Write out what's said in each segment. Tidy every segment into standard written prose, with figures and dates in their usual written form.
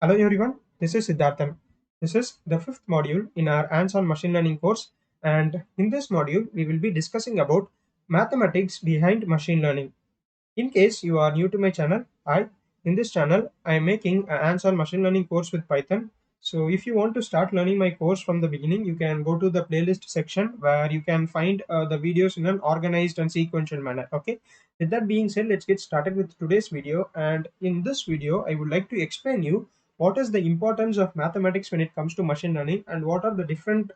Hello everyone, this is Siddharthan. This is the fifth module in our hands-on machine learning course, and in this module we will be discussing about mathematics behind machine learning. In case you are new to my channel, in this channel I am making a hands-on machine learning course with Python. So if you want to start learning my course from the beginning, you can go to the playlist section where you can find the videos in an organized and sequential manner. Okay. With that being said, let's get started with today's video. And in this video, I would like to explain you what is the importance of mathematics when it comes to machine learning and what are the different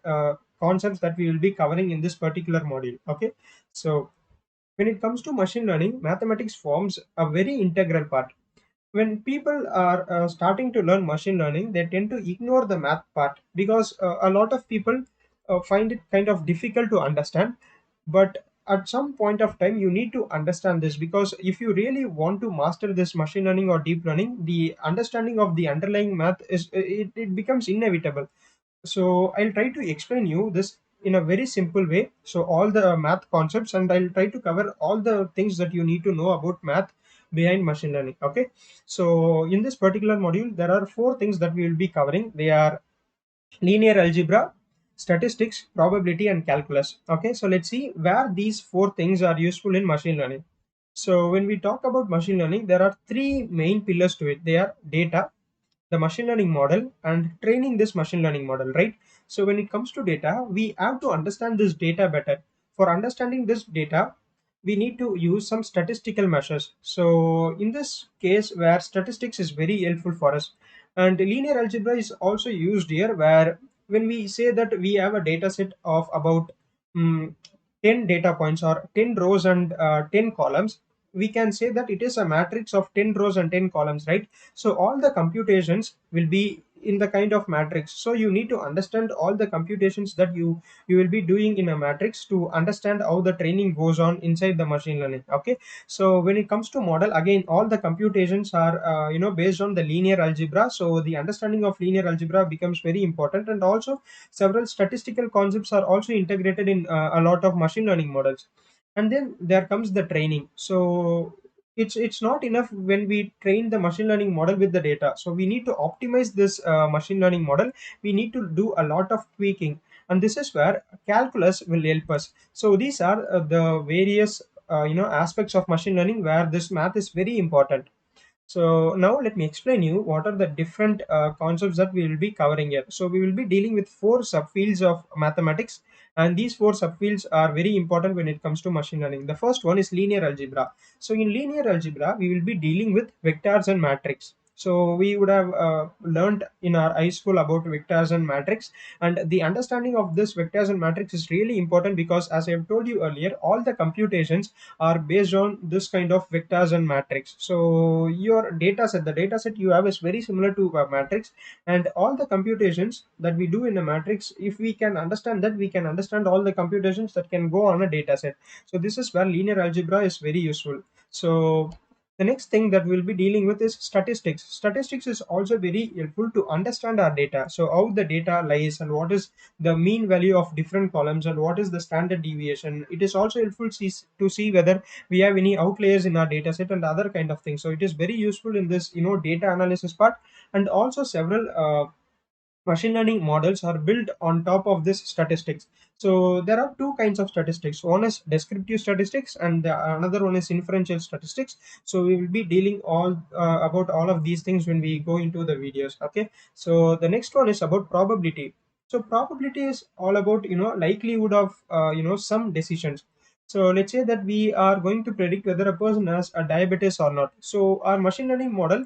concepts that we will be covering in this particular module. Okay. So when it comes to machine learning, mathematics forms a very integral part. When people are starting to learn machine learning, they tend to ignore the math part because a lot of people find it kind of difficult to understand. But at some point of time, you need to understand this, because if you really want to master this machine learning or deep learning, the understanding of the underlying math it becomes inevitable. So I'll try to explain you this in a very simple way. So all the math concepts, and I'll try to cover all the things that you need to know about math behind machine learning. Okay. So in this particular module, there are four things that we will be covering. They are linear algebra, statistics, probability, and calculus. Okay. So let's see where these four things are useful in machine learning. So when we talk about machine learning, there are three main pillars to it. They are data, the machine learning model, and training this machine learning model, right? So when it comes to data, we have to understand this data better. For understanding this data, we need to use some statistical measures. So in this case, where statistics is very helpful for us, and linear algebra is also used here, where when we say that we have a data set of about mm 10 data points or 10 rows and 10 columns, we can say that it is a matrix of 10 rows and 10 columns, right? So all the computations will be in the kind of matrix. So you need to understand all the computations that you will be doing in a matrix to understand how the training goes on inside the machine learning. Okay. So when it comes to model, again, all the computations are based on the linear algebra. So the understanding of linear algebra becomes very important, and also several statistical concepts are also integrated in a lot of machine learning models. And then there comes the training. So it's not enough when we train the machine learning model with the data. So we need to optimize this machine learning model. We need to do a lot of tweaking, and this is where calculus will help us. So these are the various aspects of machine learning where this math is very important. So now let me explain you what are the different concepts that we will be covering here. So we will be dealing with four subfields of mathematics, and these four subfields are very important when it comes to machine learning. The first one is linear algebra. So in linear algebra, we will be dealing with vectors and matrix. So we would have learned in our high school about vectors and matrix, and the understanding of this vectors and matrix is really important because, as I have told you earlier, all the computations are based on this kind of vectors and matrix. So your data set, the data set you have is very similar to a matrix, and all the computations that we do in a matrix, if we can understand that, we can understand all the computations that can go on a data set. So this is where linear algebra is very useful. So the next thing that we'll be dealing with is statistics. Statistics is also very helpful to understand our data. So how the data lies, and what is the mean value of different columns, and what is the standard deviation. It is also helpful to see whether we have any outliers in our data set and other kind of things. So it is very useful in this data analysis part. And also several machine learning models are built on top of this statistics. So there are two kinds of statistics. One is descriptive statistics, and another one is inferential statistics. So we will be dealing all about all of these things when we go into the videos. Okay. So the next one is about probability. So probability is all about likelihood of some decisions. So let's say that we are going to predict whether a person has a diabetes or not. So our machine learning model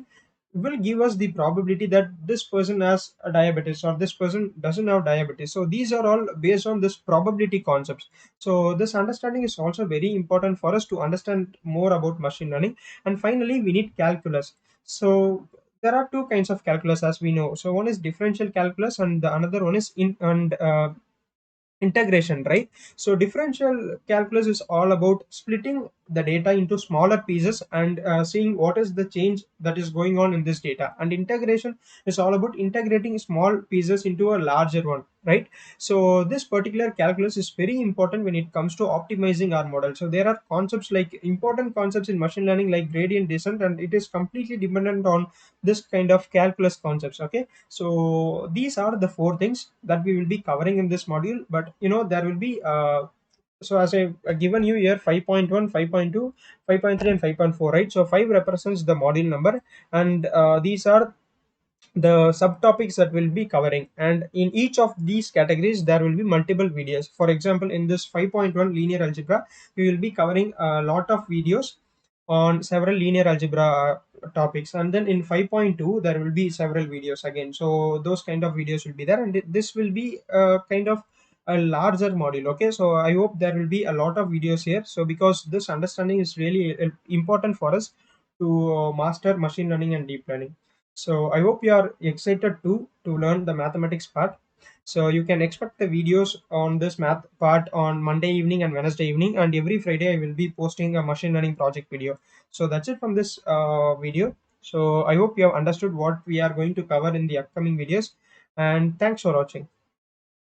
will give us the probability that this person has a diabetes or this person doesn't have diabetes. So these are all based on this probability concepts. So this understanding is also very important for us to understand more about machine learning. And finally, we need calculus. So there are two kinds of calculus, as we know. So one is differential calculus, and the another one is integration, right? So differential calculus is all about splitting the data into smaller pieces and seeing what is the change that is going on in this data. And integration is all about integrating small pieces into a larger one, right? So this particular calculus is very important when it comes to optimizing our model. So there are concepts like important concepts in machine learning like gradient descent, and it is completely dependent on this kind of calculus concepts. Okay, so these are the four things that we will be covering in this module. But there will be so as I given you here 5.1, 5.2, 5.3, and 5.4, right? So 5 represents the module number, and these are the subtopics that we'll be covering. And in each of these categories there will be multiple videos. For example, in this 5.1 linear algebra, we will be covering a lot of videos on several linear algebra topics. And then in 5.2 there will be several videos again, so those kind of videos will be there, and this will be kind of a larger module. Okay, so I hope there will be a lot of videos here, so because this understanding is really important for us to master machine learning and deep learning. So I hope you are excited to learn the mathematics part. So you can expect the videos on this math part on Monday evening and Wednesday evening, and every Friday I will be posting a machine learning project video. So that's it from this video. So I hope you have understood what we are going to cover in the upcoming videos, and thanks for watching.